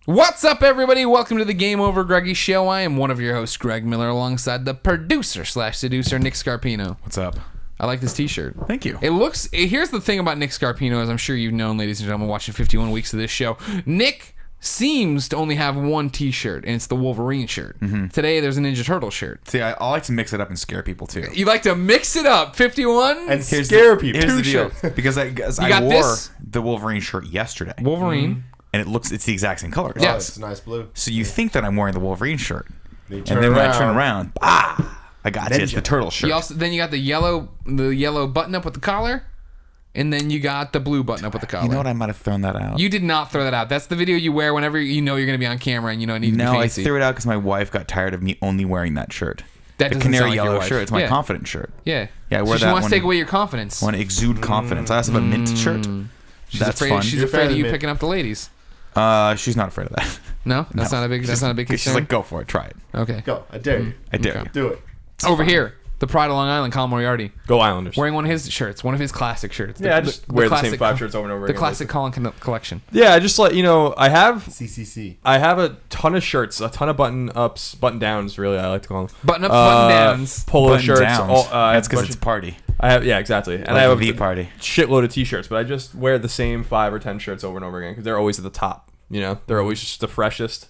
What's up, everybody? Welcome to the GameOverGreggy show. I am one of your hosts, Greg Miller, alongside the producer/seducer, Nick Scarpino. What's up? I like this t-shirt. Thank you. Here's the thing about Nick Scarpino, as I'm sure you've known, ladies and gentlemen, watching 51 weeks of this show. Nick seems to only have one t-shirt, and it's the Wolverine shirt. Mm-hmm. Today, there's a Ninja Turtle shirt. See, I like to mix it up and scare people, too. You like to mix it up, 51? And scare people. Here's the deal. Because I wore the Wolverine shirt yesterday. Wolverine. Mm-hmm. And it's the exact same color. Yes. It's nice blue. So you think that I'm wearing the Wolverine shirt. And then when I turn around, I got you. It's the turtle shirt. Then you got the yellow button up with the collar, and then you got the blue button up with the collar. You know what? I might have thrown that out. You did not throw that out. That's the video you wear whenever you know you're going to be on camera and you know it needs to be fancy. I threw it out because my wife got tired of me only wearing that shirt. That the canary yellow shirt. It's my confident shirt. Yeah. Yeah, I wear she that wants to take away your confidence. I want to exude confidence. I also have a mint shirt. That's fun. She's afraid of you picking up the ladies. She's not afraid of that. No, that's not a big concern. She's like, go for it, try it. Okay, go. I dare you. I dare you. Do it. Over here, the Pride of Long Island, Colin Moriarty. Go Islanders. Wearing one of his shirts, one of his classic shirts. I just wear the same 5 shirts over and over again. The classic Colin collection. Yeah, I just I have CCC. I have a ton of shirts, a ton of button-ups, button-downs, really, I like to call them. Button-ups, button-downs. Polo shirts. That's because it's a party. Exactly. And I have a party. Shitload of t-shirts, but I just wear the same 5 or 10 shirts over and over again because they're always at the top. They're always just the freshest.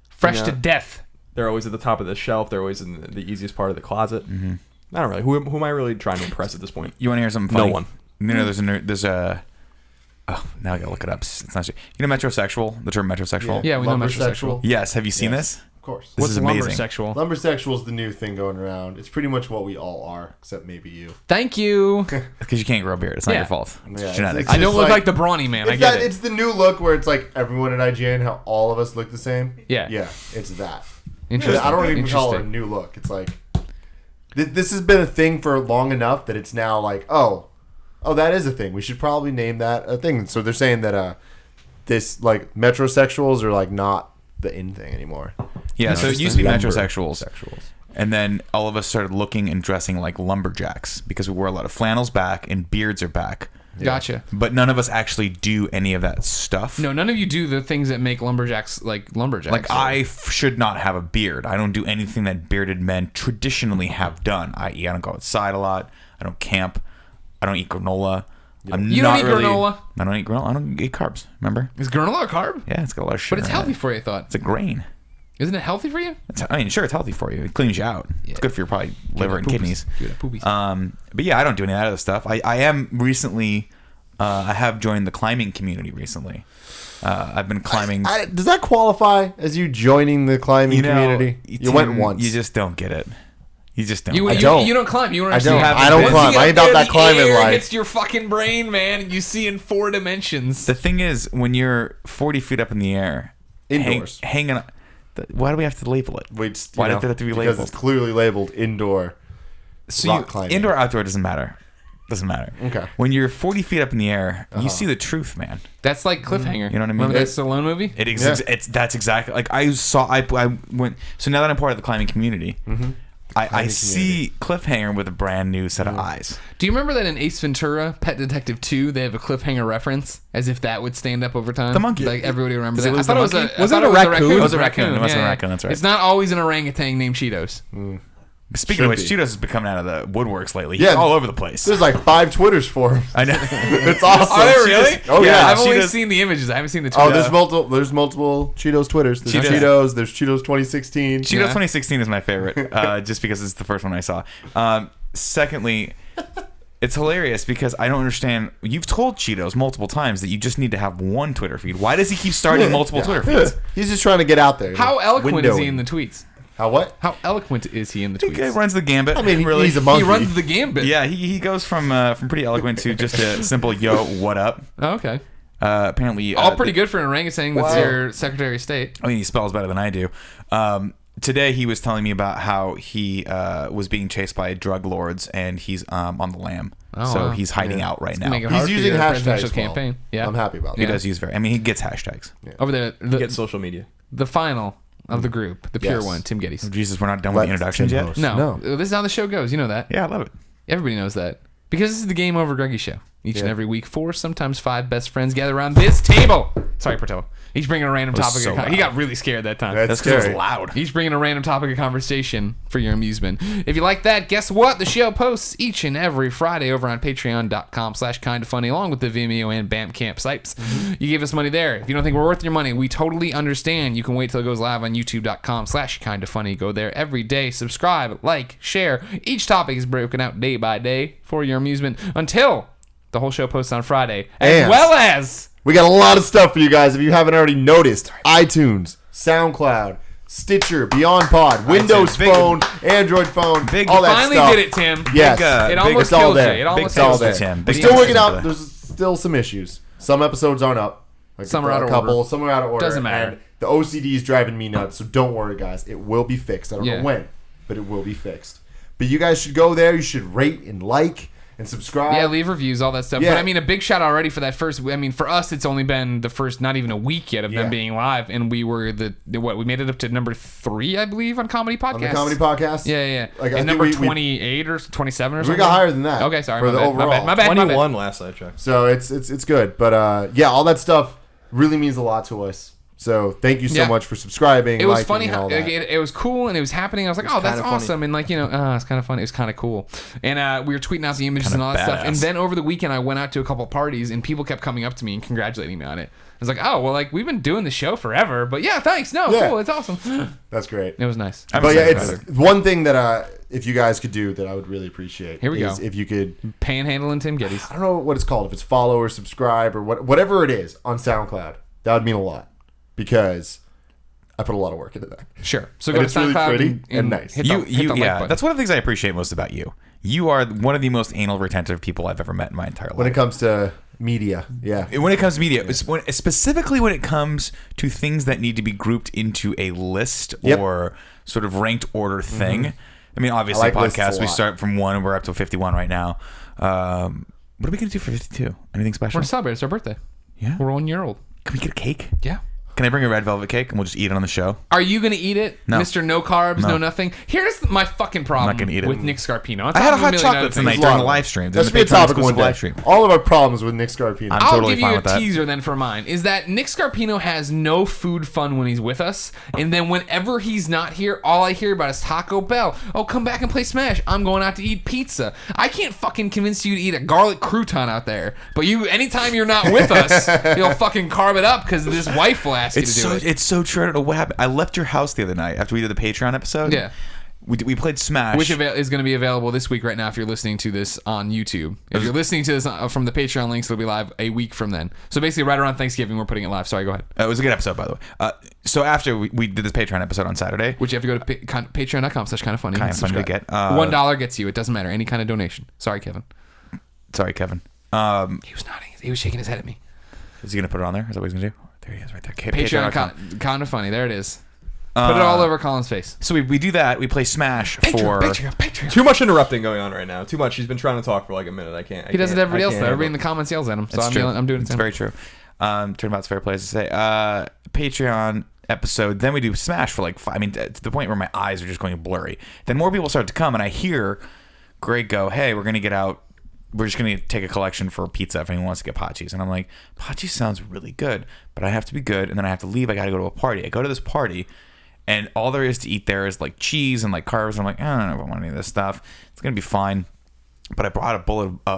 Fresh to death. They're always at the top of the shelf. They're always in the easiest part of the closet. Mm-hmm. I don't really. Who am I really trying to impress at this point? You want to hear something funny? No one. There's a. Oh, now I gotta look it up. It's not. Metrosexual. The term metrosexual. Yeah, we know metrosexual. Yes. Have you seen this? Of course. This is amazing. Lumbersexual? Lumbersexual is the new thing going around. It's pretty much what we all are, except maybe you. Thank you. Because you can't grow a beard. It's not your fault. It's genetics. I don't look like the brawny man. I get it. It's the new look where it's like everyone at IGN, how all of us look the same. Yeah. Yeah, it's that. Interesting. I don't even call it a new look. It's like this has been a thing for long enough that it's now like, oh, that is a thing. We should probably name that a thing. So they're saying that this like metrosexuals are like not the in thing anymore. Yeah, so it used to be metrosexuals. And then all of us started looking and dressing like lumberjacks because we wore a lot of flannels back and beards are back. Yeah. Gotcha. But none of us actually do any of that stuff. No, none of you do the things that make lumberjacks like lumberjacks. Like I should not have a beard. I don't do anything that bearded men traditionally have done, i.e. I don't go outside a lot. I don't camp. I don't eat granola. You don't eat granola? I don't eat granola. I don't eat carbs, remember? Is granola a carb? Yeah, it's got a lot of sugar. But it's healthy for you, I thought. It's a grain. Isn't it healthy for you? Sure, it's healthy for you. It cleans you out. Yeah. It's good for your probably liver and kidneys. But yeah, I don't do any of that other stuff. I am recently... I have joined the climbing community recently. I've been climbing... does that qualify as you joining the climbing community? You went once. You just don't get it. You just don't. You don't climb. You don't understand. I don't climb. I ain't about that climbing life. It hits your fucking brain, man. And you see in 4 dimensions. The thing is, when you're 40 feet up in the air... Indoors. Hanging... Why do we have to label it? Why does it have to be labeled? Because it's clearly labeled indoor rock climbing. Indoor, outdoor doesn't matter. Doesn't matter. Okay. When you're 40 feet up in the air, you see the truth, man. That's like Cliffhanger. You know what I mean? Remember that Stallone movie? That's exactly like I went. So now that I'm part of the climbing community, I see Cliffhanger with a brand new set of eyes. Do you remember that in Ace Ventura, Pet Detective 2, they have a cliffhanger reference, as if that would stand up over time? The monkey. Like everybody remembers that. I thought it was a raccoon. It was a raccoon. It was a raccoon. That's right. It's not always an orangutan named Cheetos. Speaking of which, Cheetos has been coming out of the woodworks lately. He's all over the place. There's like 5 Twitters for him. I know. It's awesome. Are there really? Oh yeah. I've only seen the images. I haven't seen the Twitter. Oh, there's multiple Cheetos Twitters. There's Cheetos. There's Cheetos 2016. Cheetos 2016 is my favorite, just because it's the first one I saw. Secondly, it's hilarious because I don't understand. You've told Cheetos multiple times that you just need to have one Twitter feed. Why does he keep starting multiple Twitter feeds? He's just trying to get out there. How eloquent is he in the tweets? How what? How eloquent is he in the tweets? He runs the gambit. I mean, really. he's a monkey. He runs the gambit. Yeah, he goes from pretty eloquent to just a simple "Yo, what up?" Oh, okay. Apparently, all pretty good for an orangutan. That's your Secretary of State. I mean, he spells better than I do. Today, he was telling me about how he was being chased by drug lords, and he's on the lam. So he's hiding out right now. He's using hashtags. Campaign. Yeah, I'm happy about that. He does use he gets hashtags. Yeah. Over there, he gets social media. The final of the group, the pure one, Tim Gettys. Oh, Jesus, we're not done with the introductions yet? No. This is how the show goes. You know that. Yeah, I love it. Everybody knows that. Because this is the Game Over Greggy show. Each and every week, 4, sometimes 5 best friends gather around this table. Sorry, Portillo. Each bringing a random topic. so He got really scared that time. That's because it scary. was loud. Each bringing a random topic of conversation for your amusement. If you like that, guess what? The show posts each and every Friday over on patreon.com/kindafunny, along with the Vimeo and Bandcamp sites. You give us money there. If you don't think we're worth your money, we totally understand. You can wait till it goes live on youtube.com/kindafunny. Go there every day. Subscribe, like, share. Each topic is broken out day by day for your amusement until the whole show posts on Friday. As And well as... We got a lot of stuff for you guys. If you haven't already noticed, iTunes, SoundCloud, Stitcher, Beyond Pod, Windows big- Phone, Android phone, big- all that Finally stuff. did it, Tim. Yes, It almost it's all killed you. there. It almost It's all killed there. you. Tim. We're Big still thanks working to out. that. There's still some issues. Some episodes aren't up. Like Some are out of a couple. order. Some are out of order. Doesn't matter. And the OCD is driving me nuts. So don't worry, guys. It will be fixed. I don't Yeah. know when, but it will be fixed. But you guys should go there. You should rate and like and subscribe. Yeah, leave reviews, all that stuff. Yeah. But I mean, a big shout out already for that first. I mean, for us, it's only been the first, not even a week yet of them Yeah. being live, and we were we made it up to number 3, I believe, on Comedy Podcast. On the comedy podcast. Yeah. Like, I and think number we 28 or 27 or We something. got higher than that. Okay, sorry. For the overall. My bad. 21 last I checked. So it's good. But yeah, all that stuff really means a lot to us. So thank you so Yeah. much for subscribing. It was liking, funny and how all that. it was cool and it was happening. I was like, oh, that's kinda funny. awesome. And like, it's kind of funny. It was kind of cool. And we were tweeting out the images Kinda and all that stuff. And badass. then over the weekend, I went out to a couple parties and people kept coming up to me and congratulating me on it. I was like, oh, well, like we've been doing the show forever, but yeah, thanks. No, Yeah. cool. It's awesome. That's great. It was nice. I'm But yeah, excited it's about one thing that if you guys could do that I would really appreciate. Here we is go. If you could, Panhandling Tim Gettys. I don't know what it's called. If it's follow or subscribe or whatever it is on SoundCloud, that would mean a lot because I put a lot of work into that. Sure. So And go it's to really SoundCloud pretty and nice. Hit the, hit the like button. That's one of the things I appreciate most about you. You are one of the most anal retentive people I've ever met in my entire life. When it comes to media, yeah. When it comes to media, specifically when it comes to things that need to be grouped into a list Yep. or sort of ranked order thing. I mean, obviously, I like lists podcasts, a we lot. start from 1 and we're up to 51 right now. What are we going to do for 52? Anything special? We're to celebrate. It's our birthday. Yeah. We're 1 year old. Can we get a cake? Yeah. Can I bring a red velvet cake and we'll just eat it on the show? Are you going to eat it? No. Mr. No Carbs, no No. nothing? Here's my fucking problem gonna eat it. with Nick Scarpino. On I had top a of hot million chocolate other tonight things. during the live stream. That should be a topic one day. live stream. All of our problems with Nick Scarpino. I'm I'll totally give fine you a with that. teaser then for mine. Is that Nick Scarpino has no food fun when he's with us, and then whenever he's not here, all I hear about is Taco Bell. Oh, come back and play Smash. I'm going out to eat pizza. I can't fucking convince you to eat a garlic crouton out there, but you, anytime you're not with us, you'll fucking carve it up because this wife will ask you to do it. It's so true. I don't know what happened. I left your house the other night after we did the Patreon episode. Yeah. We played Smash. Which is going to be available this week right now if you're listening to this on YouTube. If you're listening to this from the Patreon links, it'll be live a week from then. So basically right around Thanksgiving, we're putting it live. Sorry, go ahead. It was a good episode, by the way. So after we did this Patreon episode on Saturday, Which you have to go to patreon.com/kindoffunny. Kinda Funny to get. $1 gets you. It doesn't matter. Any kind of donation. Sorry, Kevin. sorry, Kevin. He was nodding. He was shaking his head at me. Is he gonna put it on there? Is that what he's gonna do? There he is, right there. Patreon kind of funny. There it is. Put it all over Colin's face. So we do that. We play Smash for. Patreon. Too much interrupting going on right now. Too much. He's been trying to talk for like a minute. I can't. He does it to everybody else, though. handle Everybody in it. the comments yells at him. So It's true. I'm doing it It's to him. very true. Turnabout's fair play to say. Patreon episode. Then we do Smash for like 5. I mean, to the point where my eyes are just going blurry. Then more people start to come, and I hear Greg go, "Hey, we're gonna get out. We're just gonna take a collection for pizza if anyone wants to get Pachis." And I'm like, Pachis sounds really good, but I have to be good, and then I have to leave. I gotta go to a party. I go to this party, and all there is to eat there is like cheese and like carbs. And I'm like, I don't know if I want any of this stuff. It's gonna be fine. But I brought a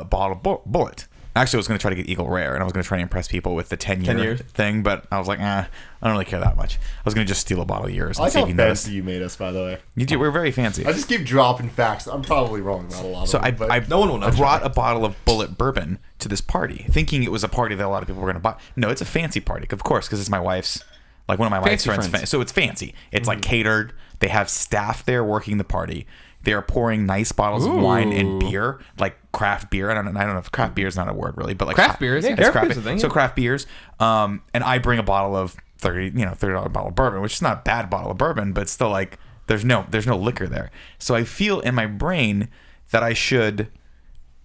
bottle of Bullet. Actually, I was going to try to get Eagle Rare, and I was going to try to impress people with the 10-year thing, but I was like, I don't really care that much. I was going to just steal a bottle of yours I and like see how if you notice. fancy you made us, by the way. You do. We're very fancy. I just keep dropping facts. I'm probably wrong about a lot So of them. but I No one will know. brought a bottle of Bullet bourbon to this party, thinking it was a party that a lot of people were going to buy. No, it's a fancy party, of course, because it's my wife's, like one of my wife's Fancy friends. friends. So it's fancy. It's like catered. They have staff there working the party. They are pouring nice bottles of wine and beer, like craft beer. I don't know if craft beer is not a word really, but like Craft beers, yeah. it's Craft craft beer's a thing, So yeah. craft beers. And I bring a bottle of $30 bottle of bourbon, which is not a bad bottle of bourbon, but still like there's no liquor there. So I feel in my brain that I should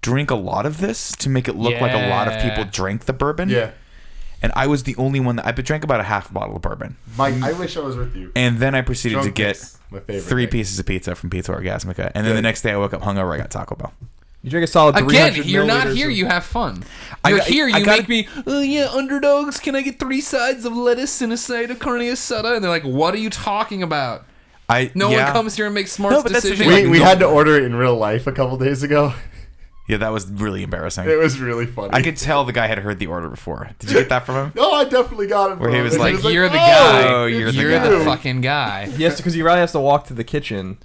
drink a lot of this to make it look like a lot of people Yeah. drank the bourbon. yeah. And I was the only one that I drank about a half bottle of bourbon. Mike, I wish I was with you. And then I proceeded to Drunk get picks, my favorite 3 thing. pieces of pizza from Pizza Orgasmica. And then Good. the next day I woke up hungover. I got Taco Bell. You drink a solid 300 Again, you're not milliliters here. of- You have fun. I You're got- here. I You gotta- make me. Oh yeah, underdogs. Can I get 3 sides of lettuce and a side of carne asada? And they're like, "What are you talking about?" No one comes here and makes smart but that's the decisions. thing, We had to order it in real life a couple days ago. Yeah, that was really embarrassing. It was really funny. I could tell the guy had heard the order before. Did you get that from him? No, I definitely got it. Where he bro. was And like, You're the "Oh, guy. Oh, you're the You're guy." the fucking guy. Yes, because he really has to walk to the kitchen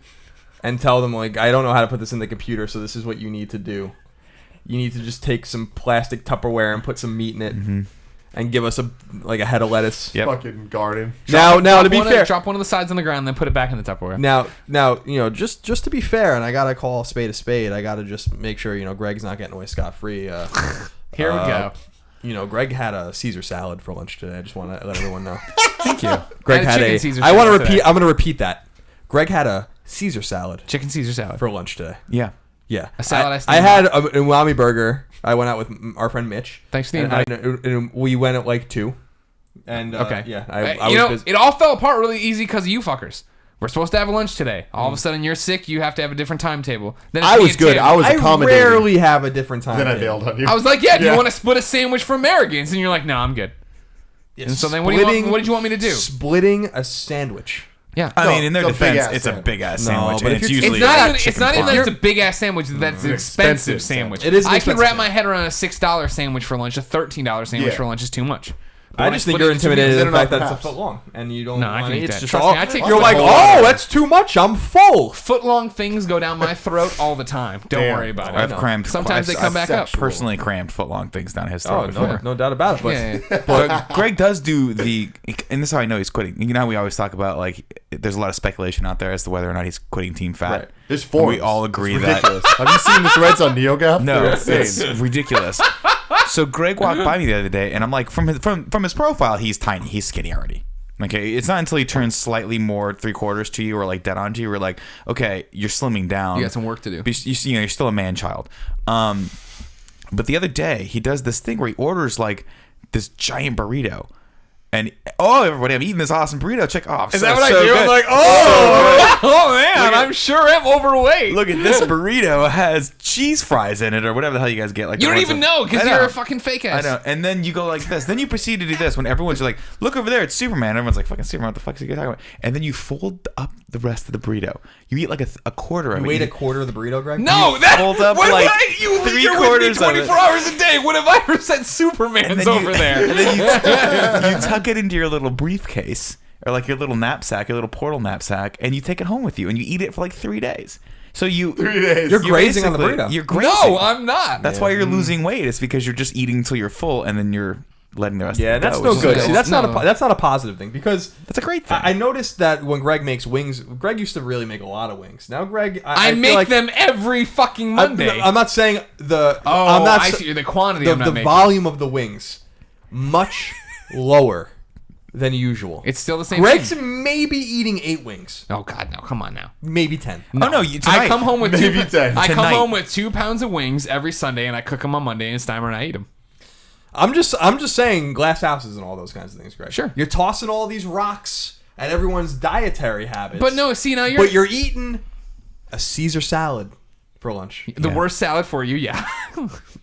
and tell them, like, I don't know how to put this in the computer, so this is what you need to do. You need to just take some plastic Tupperware and put some meat in it and give us a head of lettuce. Yep. Fucking garden. Now, to be fair, drop one of the sides on the ground, then put it back in the Tupperware. now, just to be fair, and I gotta call a spade. I gotta just make sure Greg's not getting away scot free. Here we go. Greg had a Caesar salad for lunch today. I just want to let everyone know. Thank you. Greg I had chicken a. Caesar I want to salad repeat. today. I'm gonna repeat that. Greg had a Caesar salad Chicken Caesar salad. for lunch today. Yeah. Yeah, A salad I I steamed. had an umami burger. I went out with our friend Mitch. Thanks for the and invite. and we went at like 2. And Okay. yeah, I you know, was busy. it all fell apart really easy because of you fuckers. We're supposed to have lunch today. All of a sudden, you're sick. You have to have a different timetable. Then it's I me was and good. Tim. I was accommodating. rarely have a different time. Then I table. bailed on you. I was like, yeah, do you Yeah. want to split a sandwich for Americans? And you're like, no, I'm good. And so then what did you want me to do? Splitting a sandwich. Yeah. I No, mean, in their it's a big defense, ass it's a sandwich. big ass No, sandwich, but and if it's you're- usually It's not even that chicken it's a big ass sandwich. That's an expensive expensive sandwich. It is an I can expensive wrap my head around a $6 sandwich for lunch. A $13 sandwich Yeah. for lunch is too much. But I when just think split you're it into intimidated pieces, at the fact they're that not it's a halves. foot long, and you don't. No, I want can eat it's that. just Trust all. me, I take You're foot like, long. oh, that's too much. I'm full. Foot-long things go down my throat all the time. Don't Damn. worry about it. I've know. crammed. Sometimes they come back up. sexual. Personally crammed footlong things down his Oh throat before. no doubt about it. But Yeah. But Greg does do the, and this is how I know he's quitting. You know how we always talk about, like, there's a lot of speculation out there as to whether or not he's quitting Team Fat. Right. There's And 4. we all agree that Have you seen the threads on NeoGaf? no, They're it's insane. ridiculous. So Greg walked by me the other day, and I'm like, from his profile, he's tiny, he's skinny already. Okay, it's not until he turns slightly more 3/4 to you or like dead on to you, we're like, okay, you're slimming down. You got some work to do. But you're still a man child. But the other day he does this thing where he orders like this giant burrito, and everybody, I'm eating this awesome burrito. Check, Is that what I do? Good. I'm like, oh man, I'm sure I'm overweight. Look at this burrito has cheese fries in it or whatever the hell you guys get. Like You the don't ones even that- know because I you're know. a fucking fake I ass. know. And then you go like this. Then you proceed to do this when everyone's like, look over there, it's Superman. Everyone's like, fucking Superman, what the fuck is he talking about? And then you fold up the rest of the burrito. You eat like a quarter of you it. wait a quarter of the burrito, Greg. No, You fold up like you're with me 3/4 of it. 24 hours a day. What have I ever said? Superman's over there. And then you tuck it into your little briefcase or like your little knapsack, your little portal knapsack, and you take it home with you and you eat it for like 3 days. So 3 days. You're grazing on the basically- burrito. You're grazing. No, I'm not. That's why you're losing weight. It's because you're just eating until you're full and then you're letting the rest. Yeah, of it that's go, no which is good. no- See, that's no. that's not a positive thing because That's a great thing. I noticed that when Greg makes wings, Greg used to really make a lot of wings. Now Greg, I feel make like, them every fucking Monday. I'm not saying the. oh, I'm not I sa- see. The quantity the, I'm not the making. volume of the wings much lower than usual. It's still the same Greg's thing. maybe eating 8 wings, Oh God, no! Come on now. maybe 10. Oh no! I come home with Maybe 10. I come Tonight. home with 2 pounds of wings every Sunday, and I cook them on Monday, and it's time when I eat them. I'm just saying glass houses and all those kinds of things, Greg. Sure. You're tossing all these rocks at everyone's dietary habits. But no, see now you're eating a Caesar salad for lunch. the worst salad for you, yeah,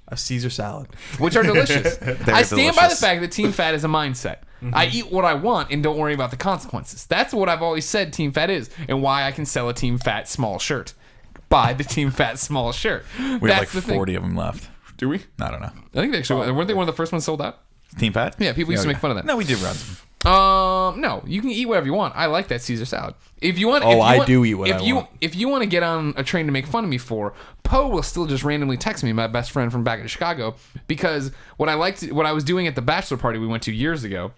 A Caesar salad. which are delicious. I stand by the delicious. fact that Team Fat is a mindset. I eat what I want and don't worry about the consequences. That's what I've always said Team Fat is, and why I can sell a Team Fat small shirt. Buy the Team Fat small shirt. We have like 40 of them left. Do we? I don't know. I think they actually weren't they one of the first ones sold out? Team Fat? Yeah, people used to make fun of that. No, we did run. No, you can eat whatever you want. I like that Caesar salad. If you want, Oh, if you I want, do eat what if I you, want. If you want to get on a train to make fun of me for, Poe will still just randomly text me, my best friend from back in Chicago, because what I was doing at the bachelor party we went to years ago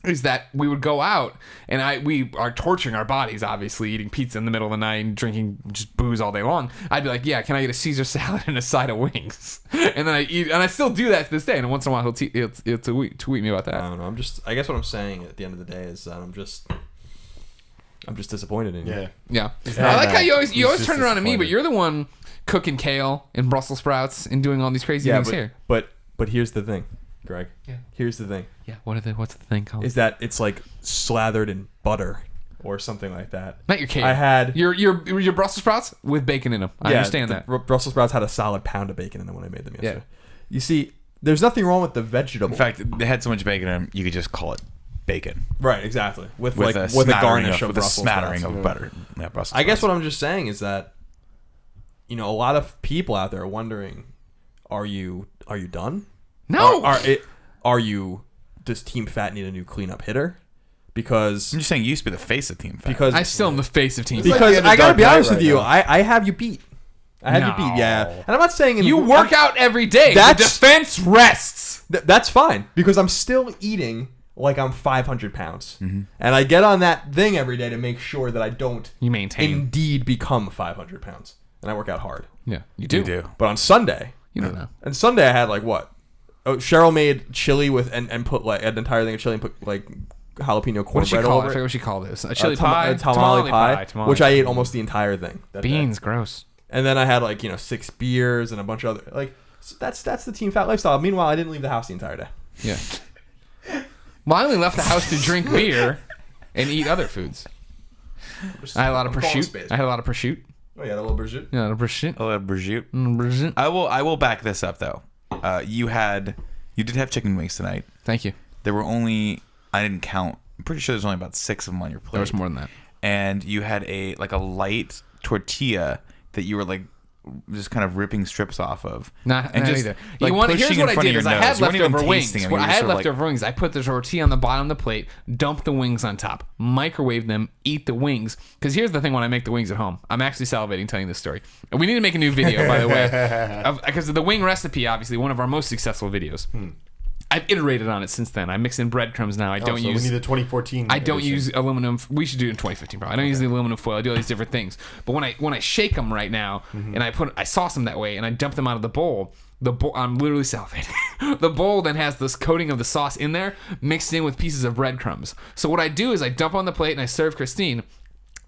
is that we would go out and we are torturing our bodies, obviously, eating pizza in the middle of the night and drinking just booze all day long. I'd be like, yeah, can I get a Caesar salad and a side of wings? And then I eat, and I still do that to this day. And once in a while he'll tweet me about that. I don't know. I guess what I'm saying at the end of the day is that I'm just disappointed in you. Yeah. Yeah, not I like how mad. you always He's just turn around to me, but disappointed. you're the one cooking kale and Brussels sprouts and doing all these crazy Yeah, things here. but here's the thing, Greg. Yeah. Here's the thing Yeah, what's the thing called? is that it's like slathered in butter or something like that. Not your cake. I had your Brussels sprouts with bacon in them. I understand that. Brussels sprouts had a solid pound of bacon in them when I made them yesterday. You see, there's nothing wrong with the vegetable. In fact, they had so much bacon in them, you could just call it bacon. Right, exactly. With a garnish of with Brussels a smattering sprouts. of butter. Yeah, Brussels I guess sprouts. what I'm just saying is that, a lot of people out there are wondering, are you done? No. Does Team Fat need a new cleanup hitter? Because I'm just saying you used to be the face of Team Fat. because I still am the face of Team It's like Fat. the end of I gotta Dark be Knight honest with right you, now. I have you beat. I have you beat, yeah. And I'm not saying You work out every day. The That's- defense rests. That's fine because I'm still eating like I'm 500 pounds, and I get on that thing every day to make sure that I don't You maintain. indeed become 500 pounds, and I work out hard. Yeah, you do. You do. But on Sunday, You don't know. and Sunday I had like what? Oh, Cheryl made chili with and put like an entire thing of chili and put like jalapeno What did she cornbread call it? I over forget it. what she called this. A chili Tam- pie? a tamale pie, tamale which I pie. ate almost the entire thing. that day. Beans, gross. And then I had like 6 beers and a bunch of other like. So that's the Team Fat lifestyle. Meanwhile, I didn't leave the house the entire day. Yeah. Well, I only left the house to drink beer and eat other foods. I had a lot of prosciutto. I had a lot of prosciutto. Oh yeah, a little prosciutto. Yeah, a lot of prosciutto. A little prosciutto. Prosciutto. I will back this up though. You did have chicken wings tonight. Thank you. There were only, I didn't count. I'm pretty sure there's only about 6 of them on your plate. There was more than that. And you had a light tortilla that you were like just kind of ripping strips off of. Not just, either. like, Here's pushing what in I front of did your is I nose. had You weren't even leftover wings. tasting them. When You I were had sort of leftover wings. I put the tortilla on the bottom of the plate, dump the wings on top, microwave them, eat the wings. Because here's the thing: when I make the wings at home, I'm actually salivating telling this story. And we need to make a new video, by the way, because the wing recipe, obviously one of our most successful videos. I've iterated on it since then. I mix in breadcrumbs now. I don't so use. we need the 2014. I don't edition. use aluminum. We should do it in 2015, probably. I don't use the aluminum foil. I do all these different things. But when I shake them right now, and I sauce them that way, and I dump them out of the bowl. I'm literally salivating. The bowl then has this coating of the sauce in there, mixed in with pieces of breadcrumbs. So what I do is I dump on the plate and I serve Christine.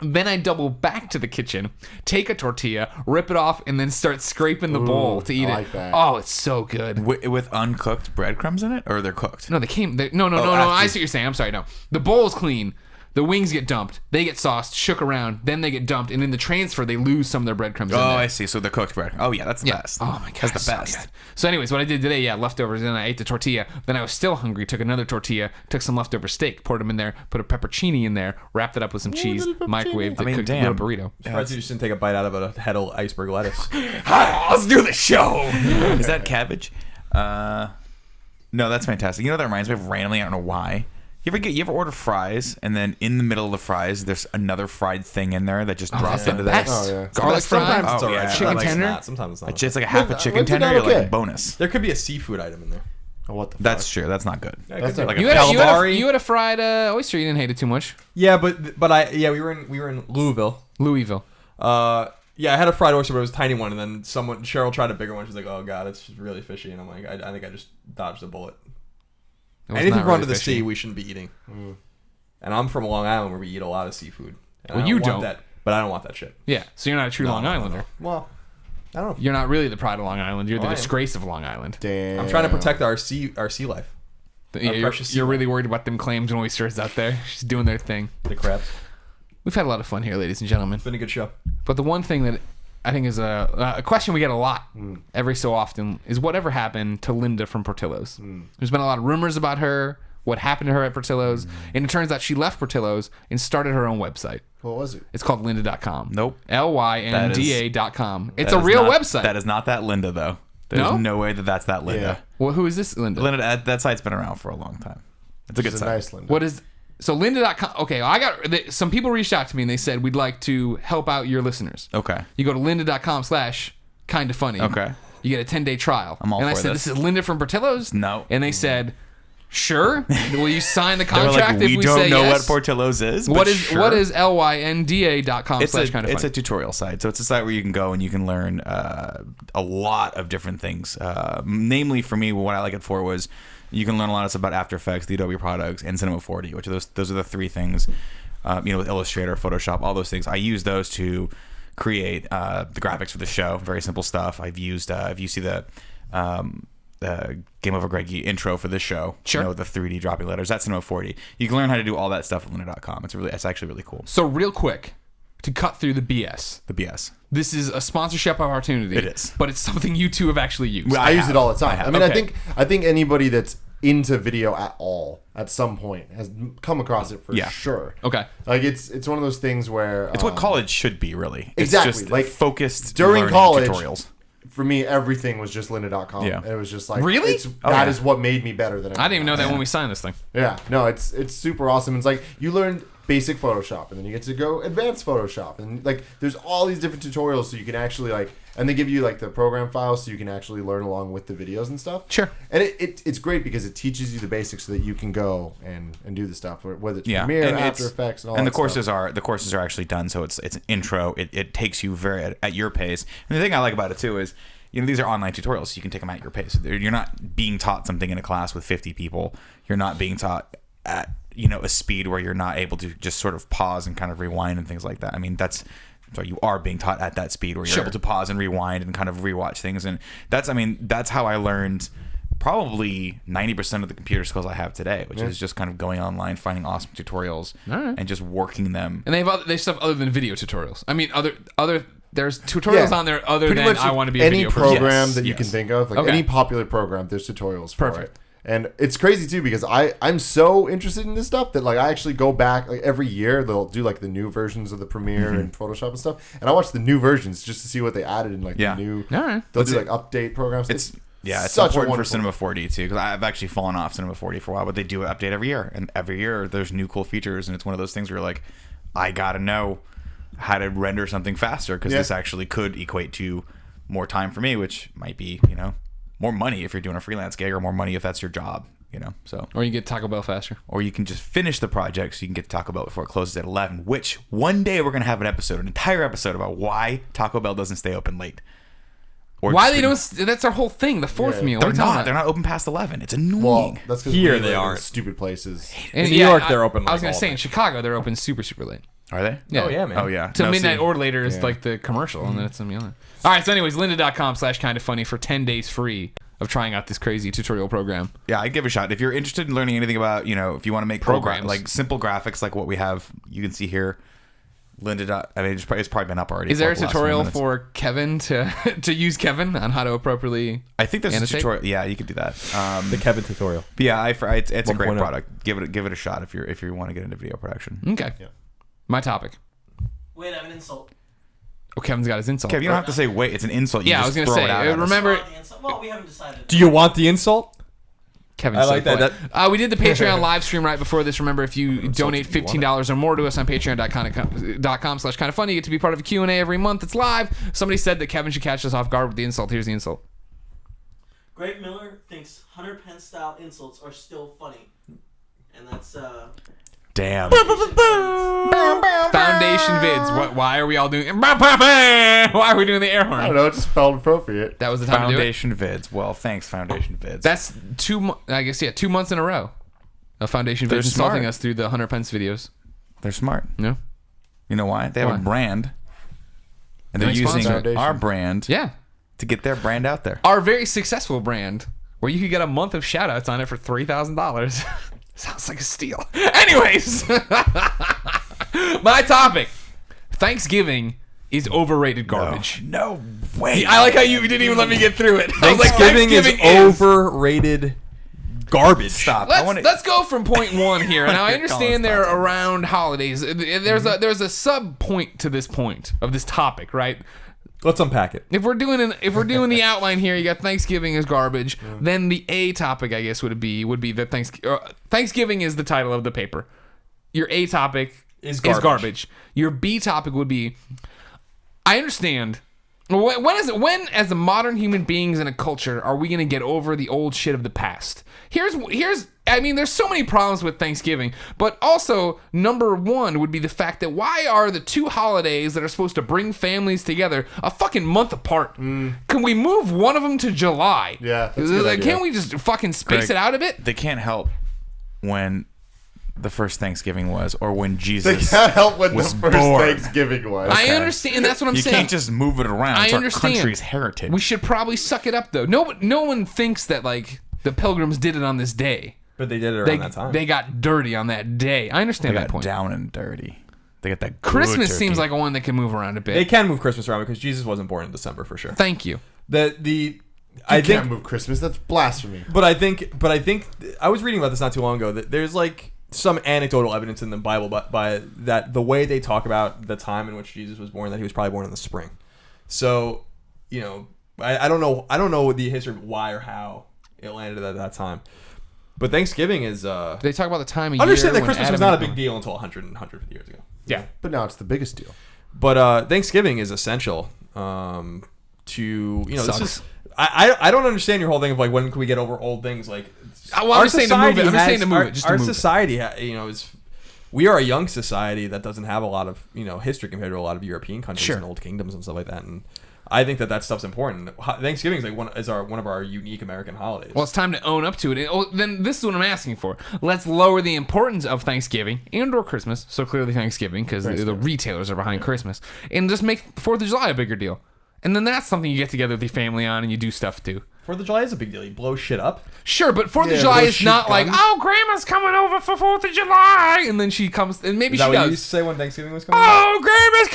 Then I double back to the kitchen, take a tortilla, rip it off, and then start scraping the bowl to eat I like it. that. Oh, it's so good. with uncooked breadcrumbs in it, or they're cooked? No, no. after. I see what you're saying. I'm sorry. No, the bowl is clean. The wings get dumped. They get sauced, shook around. Then they get dumped, and in the transfer, they lose some of their breadcrumbs. Oh, in there. I see. So they're cooked bread. Oh yeah, that's the best. Oh my god, that's the so best. good. So, anyways, what I did today, leftovers. Then I ate the tortilla. Then I was still hungry. Took another tortilla, took some leftover steak, poured them in there, put a peppercini in there, wrapped it up with some cheese, microwaved it, cooked damn. it, a burrito. Surprised you just didn't take a bite out of a head of iceberg lettuce. Let's do the show. Is that cabbage? No, that's fantastic. You know what that reminds me of randomly? I don't know why. You ever order fries and then in the middle of the fries there's another fried thing in there that just drops into that? Best. Oh, yeah. Garlic fries. Sometimes it's Oh, alright. yeah. Chicken Sometimes it's tender? not. Sometimes it's not. It's like a half a chicken what's it tender, not like okay? a bonus. There could be a seafood item in there. Oh, what the fuck? That's true. That's not good. That's Like not- a You had calamari. a fried oyster. You didn't hate it too much. Yeah, but we were in Louisville. Louisville. I had a fried oyster, but it was a tiny one, and then Cheryl tried a bigger one. She's like, "Oh god, it's really fishy," and I'm like, "I think I just dodged a bullet." It was Anything not run really to the fishy. sea, we shouldn't be eating. And I'm from Long Island, where we eat a lot of seafood. And Well, I you want don't. that, but I don't want that shit. Yeah, so you're not a true Long Islander. Well, I don't know. You're not really the pride of Long Island. You're the I am. disgrace of Long Island. Damn. I'm trying to protect our sea life, Yeah, precious sea you're life. really worried about them clams and oysters out there. Just doing their thing. the crabs. We've had a lot of fun here, ladies and gentlemen. It's been a good show. But the one thing that I think is a question we get a lot every so often is whatever happened to Linda from Portillo's. There's been a lot of rumors about her, what happened to her at Portillo's, and it turns out she left Portillo's and started her own website. What was it? It's called lynda.com. Nope. LYNDA.com. It's That a is real not- website. That is not that Linda though. There's No? no way that that's that Linda. Well, who is this Linda? Linda, that site's been around for a long time. It's a good It's a site. nice Linda. What is so lynda.com? Okay, some people reached out to me and they said we'd like to help out your listeners. Okay. You go to lynda.com/kindafunny. Okay. You get a 10-day trial. I'm all and I for said, this. this is Linda from Portillo's? No. And they said, sure. Will you sign the They were contract like, if we we don't say know yes? what Portillo's is. What but is sure. what is lynda.com/kindafunny? It's a tutorial site. So it's a site where you can go and you can learn a lot of different things. Namely, for me, what I like it for was you can learn a lot about After Effects, the Adobe products, and Cinema 4D, which are those are the three things. With Illustrator, Photoshop, all those things. I use those to create the graphics for the show. Very simple stuff. I've used if you see the GameOverGreggy intro for this show. Sure. You know, the 3D dropping letters. That's Cinema 40. You can learn how to do all that stuff at lynda.com. It's actually really cool. So real quick, to cut through the BS. The BS. This is a sponsorship opportunity. It is. But it's something you two have actually used. I use it all the time. I mean, Okay. I think anybody that's into video at all at some point has come across it for sure. Okay. Like it's one of those things where It's what college should be, really. It's Exactly, just like, focused during learning college, tutorials. for me, everything was just lynda.com. Yeah. It was just like Really? That is what made me better than I didn't even know that when we signed this thing. Yeah, no, it's super awesome. It's like you learn basic Photoshop, and then you get to go advanced Photoshop, and like there's all these different tutorials, so you can actually like, and they give you like the program files, so you can actually learn along with the videos and stuff. Sure. And it's great because it teaches you the basics so that you can go and do the stuff, whether it's Premiere, and After Effects, and all and that stuff. the courses are actually done, so it's an intro. It takes you very at your pace. And the thing I like about it too is, you know, these are online tutorials, so you can take them at your pace. You're not being taught something in a class with 50 people. You're not being taught at, you know, a speed where you're not able to just sort of pause and kind of rewind and things like that. I mean, you are being taught at that speed where you're able to pause and rewind and kind of rewatch things. And that's how I learned probably 90% of the computer skills I have today, which is just kind of going online, finding awesome tutorials and just working them. And they have stuff other than video tutorials. I mean, there's tutorials on there other Pretty than much I want to be a any video person. program Yes, that you yes. can think of, like Okay. any popular program, there's tutorials for Perfect. it. And it's crazy too because I'm so interested in this stuff that like I actually go back like every year. They'll do like the new versions of the Premiere and Photoshop and stuff, and I watch the new versions just to see what they added in like the new. All right. They'll do like update programs. It's such a important for wonderful- Cinema 4D too, because I've actually fallen off Cinema 4D for a while, but they do an update every year, and every year there's new cool features, and it's one of those things where you're like, I gotta know how to render something faster because this actually could equate to more time for me, which might be, you know, more money if you're doing a freelance gig, or more money if that's your job, you know. So, Or you get Taco Bell faster. or you can just finish the project so you can get to Taco Bell before it closes at 11. Which one day we're gonna have an entire episode about why Taco Bell doesn't stay open late. Or Why just they don't? That's our whole thing. The fourth meal. They're What are you talking not. They're about? not open past 11. It's annoying. Well, that's because Here they aren't. stupid places. In New York, they're open, I was like, gonna all say day. in Chicago they're open super late. Are they? Oh, yeah, man. Oh yeah. Till No, midnight see, or later is like the commercial, and then it's something other. All right. So, anyways, lynda.com/kindafunny for 10 days free of trying out this crazy tutorial program. yeah, I'd give it a shot. If you're interested in learning anything about, you know, if you want to make Programs. like simple graphics like what we have, you can see here. Lynda. I mean, it's probably been up already. Is there a for the last tutorial 20 minutes. for Kevin to use Kevin on how to appropriately? I think there's a annotate? tutorial. Yeah, you could do that. The Kevin tutorial. But yeah, it's a great 1.0. product. Give it a shot if you want to get into video production. Okay. My topic. Wait, I have an insult. Oh, Kevin's got his insult. Kev, you don't have to say wait. It's an insult. You Yeah, I just was gonna throw say. it out at us. Remember, Oh, the insult. Well, we haven't decided. Do you want the insult? Kevin's I like so that. funny. We did the Patreon live stream right before this. Remember, if you donate $15 or more to us on patreon.com/kindafunny, you get to be part of a Q&A every month. It's live. Somebody said that Kevin should catch us off guard with the insult. Here's the insult. Greg Miller thinks Hunter Pence style insults are still funny, and that's Damn. Foundation vids. Why are we all doing? Why are we doing the air I don't horn? know. It just felt appropriate. That was the time to do it. Foundation vids. Well, thanks, Foundation vids. That's 2 months in a row of Foundation They're vids insulting smart. us through the Hunter Pence videos. They're smart. No. You know why? They have Why? a brand, and they're Nice using sponsor. our brand Yeah. to get their brand out there. Our very successful brand, where you could get a month of shout outs on it for $3,000. Sounds like a steal. Anyways, my topic: Thanksgiving is overrated garbage. No way. I like how you didn't even let me get through it. I was like, Thanksgiving is overrated garbage. Stop. Let's go from point one here. Now I Colin, understand they're stop. around holidays. There's a sub point to this point of this topic, right? Let's unpack it. If we're doing the outline here, you got Thanksgiving is garbage. Then the A topic, I guess, would be that Thanksgiving is the title of the paper. Your A topic Is is garbage. garbage. Your B topic would be, I understand. When as a modern human beings in a culture are we going to get over the old shit of the past? I mean, there's so many problems with Thanksgiving, but also number one would be the fact that why are the two holidays that are supposed to bring families together a fucking month apart? Can we move one of them to July? Yeah, that's a good idea. Can't we just fucking space Greg, it out a bit? They can't help when the first Thanksgiving was, or when They Jesus can't help when the was first born. Thanksgiving was. I understand. That's what I'm You saying. can't just move it around. I It's understand. our country's heritage. We should probably suck it up, though. No one thinks that like the Pilgrims did it on this day. But they did it around that time. They got dirty on that day. I they understand that got point. down and dirty. They got that good Christmas turkey. seems like a one that can move around a bit. They can move Christmas around because Jesus wasn't born in December for sure. Thank you. I can't think, move Christmas. That's blasphemy. but I think I was reading about this not too long ago that there's like some anecdotal evidence in the Bible by that the way they talk about the time in which Jesus was born, that he was probably born in the spring. So, I don't know the history of why or how it landed at that time. But Thanksgiving is They talk about the time of understand year that when Christmas was Adam not a and big deal until 150 years ago. Yeah. But now it's the biggest deal. But Thanksgiving is essential to this Sucks. is I don't understand your whole thing of like when can we get over old things like I'm just saying to move it. I'm just saying to move it. Just to our move it. society is we are a young society that doesn't have a lot of history compared to a lot of European countries Sure. and old kingdoms and stuff like that, and I think that stuff's important. Thanksgiving is like one of our unique American holidays. Well, it's time to own up to it. Then this is what I'm asking for. Let's lower the importance of Thanksgiving and/or Christmas. So clearly Thanksgiving, because the retailers are behind Christmas, and just make 4th of July a bigger deal. And then that's something you get together with your family on, and you do stuff too. 4th of July is a big deal. You blow shit up. Sure, but 4th Yeah, of July those is shoot not like, guns. oh, Grandma's coming over for 4th of July, and then she comes, and maybe Is that she what you does. used to say when Thanksgiving was coming? Oh, Grandma's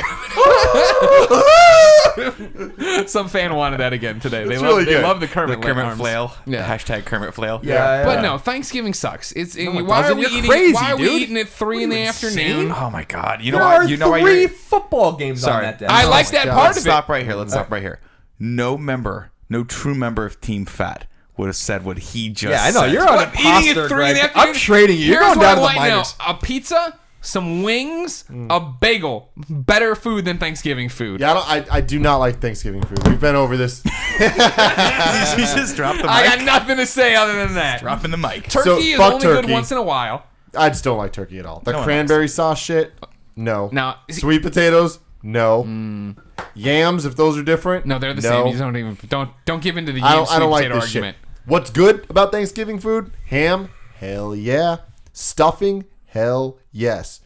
coming! Some fan wanted that again today. They really they good. love the The Kermit, Kermit arms. flail. Yeah. Hashtag Kermit flail. Yeah. But no, Thanksgiving sucks. It's it why are doesn't. we You're eating? crazy, why are we dude. eating at 3 What in are the you afternoon? insane? Oh my God. You know There why? are You know why? 3 you're- football games Sorry. on that day. I like my that God. part Let's of it. stop right here. Let's stop right here. No true member of Team Fat would have said what he just Yeah, I know. said. You're on What, a eating imposter, at 3 in the Greg. afternoon? I'm trading you. You're Here's going what down I to the want now. minors. A pizza, some wings, a bagel. Better food than Thanksgiving food. Yeah, I do not like Thanksgiving food. We've been over this. You just dropped the mic. I got nothing to say other than that. Dropping the mic. Turkey is fuck only good turkey. once in a while. I just don't like turkey at all. The No one cranberry sauce shit, no. Now, Sweet potatoes, no. Yams, if those are different, no, they're the no. same. You don't give into the I yam don't sweet like potato this argument. shit. What's good about Thanksgiving food? Ham, hell yeah. Stuffing, hell yes.